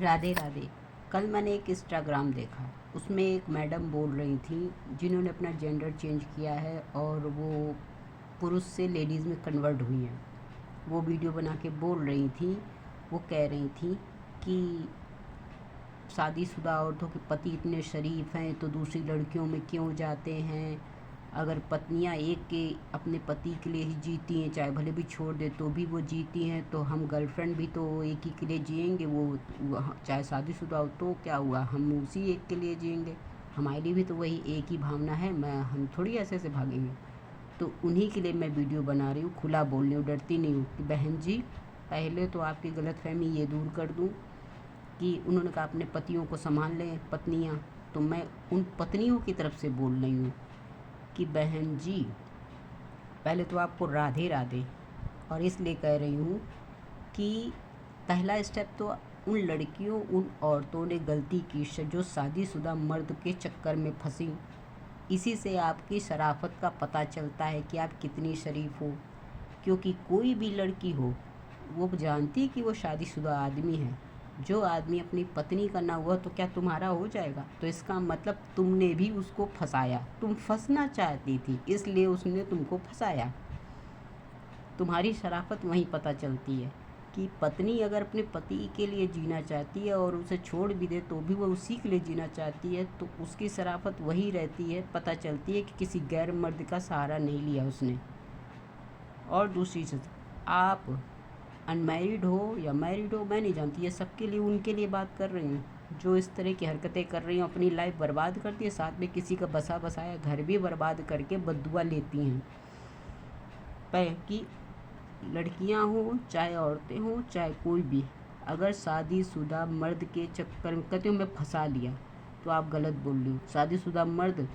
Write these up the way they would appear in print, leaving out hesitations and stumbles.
राधे राधे। कल मैंने एक इंस्टाग्राम देखा, उसमें एक मैडम बोल रही थी जिन्होंने अपना जेंडर चेंज किया है और वो पुरुष से लेडीज़ में कन्वर्ट हुई हैं। वो वीडियो बना के बोल रही थी, वो कह रही थी कि शादीशुदा औरतों के पति इतने शरीफ हैं तो दूसरी लड़कियों में क्यों जाते हैं। अगर पत्नियां एक के अपने पति के लिए ही जीती हैं, चाहे भले भी छोड़ दे तो भी वो जीती हैं, तो हम गर्लफ्रेंड भी तो एक ही के लिए जिएंगे। वो चाहे शादीशुदा हो तो क्या हुआ, हम उसी एक के लिए जिएंगे। हमारे लिए भी तो वही एक ही भावना है, हम थोड़ी ऐसे से भागेंगे। तो उन्हीं के लिए मैं वीडियो बना रही हूँ, खुला बोल रही हूँ, डरती नहीं हूँ कि बहन जी पहले तो आपकी गलतफहमी ये दूर कर दूँ कि उन्होंने कहा अपने पतियों को संभाल लें पत्नियाँ, तो मैं उन पत्नियों की तरफ से बोल रही हूँ कि बहन जी पहले तो आपको राधे राधे। और इसलिए कह रही हूँ कि पहला स्टेप तो उन लड़कियों, उन औरतों ने गलती की जो शादीशुदा मर्द के चक्कर में फंसी। इसी से आपकी शराफत का पता चलता है कि आप कितनी शरीफ हो, क्योंकि कोई भी लड़की हो वो जानती है कि वो शादीशुदा आदमी है। जो आदमी अपनी पत्नी का ना हुआ तो क्या तुम्हारा हो जाएगा? तो इसका मतलब तुमने भी उसको फंसाया, तुम फंसना चाहती थी इसलिए उसने तुमको फंसाया। तुम्हारी शराफत वहीं पता चलती है कि पत्नी अगर अपने पति के लिए जीना चाहती है और उसे छोड़ भी दे तो भी वो उसी के लिए जीना चाहती है, तो उसकी शराफत वही रहती है, पता चलती है कि किसी गैर मर्द का सहारा नहीं लिया उसने। और दूसरी चीज़, आप अनमैरिड हो या मैरिड हो मैं नहीं जानती, ये सबके लिए, उनके लिए बात कर रही हूँ जो इस तरह की हरकतें कर रही हैं, अपनी लाइफ बर्बाद करती है, साथ में किसी का बसा बसाया घर भी बर्बाद करके बद्दुआ लेती हैं। कि लड़कियां हों चाहे औरतें हों चाहे कोई भी, अगर शादीशुदा मर्द के चक्कर में कहते हो मैं फंसा लिया, तो आप गलत बोल रही हो। शादीशुदा मर्द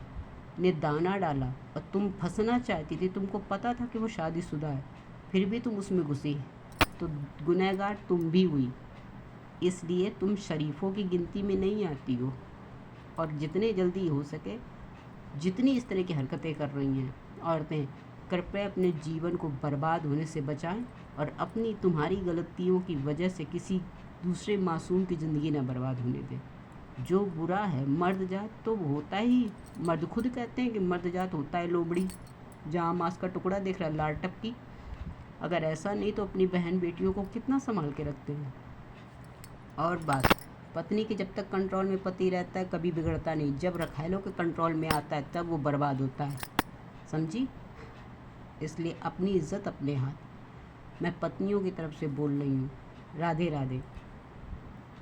ने दाना डाला और तुम फंसना चाहती थी, तुमको पता था कि वो शादीशुदा है, फिर भी तुम उसमें घुसी, तो गुनहगार तुम भी हुई। इसलिए तुम शरीफों की गिनती में नहीं आती हो। और जितने जल्दी हो सके, जितनी इस तरह की हरकतें कर रही हैं औरतें, कृपया अपने जीवन को बर्बाद होने से बचाएं और अपनी तुम्हारी गलतियों की वजह से किसी दूसरे मासूम की ज़िंदगी ना बर्बाद होने दें। जो बुरा है मर्द जात तो होता ही, मर्द खुद कहते हैं कि मर्द जात होता है लोबड़ी, जहाँ मांस का टुकड़ा देख रहा है लार टपकी। अगर ऐसा नहीं तो अपनी बहन बेटियों को कितना संभाल के रखते हैं। और बात, पत्नी के जब तक कंट्रोल में पति रहता है कभी बिगड़ता नहीं, जब रखैलों के कंट्रोल में आता है तब वो बर्बाद होता है, समझी? इसलिए अपनी इज्जत अपने हाथ। मैं पत्नियों की तरफ से बोल रही हूँ। राधे राधे।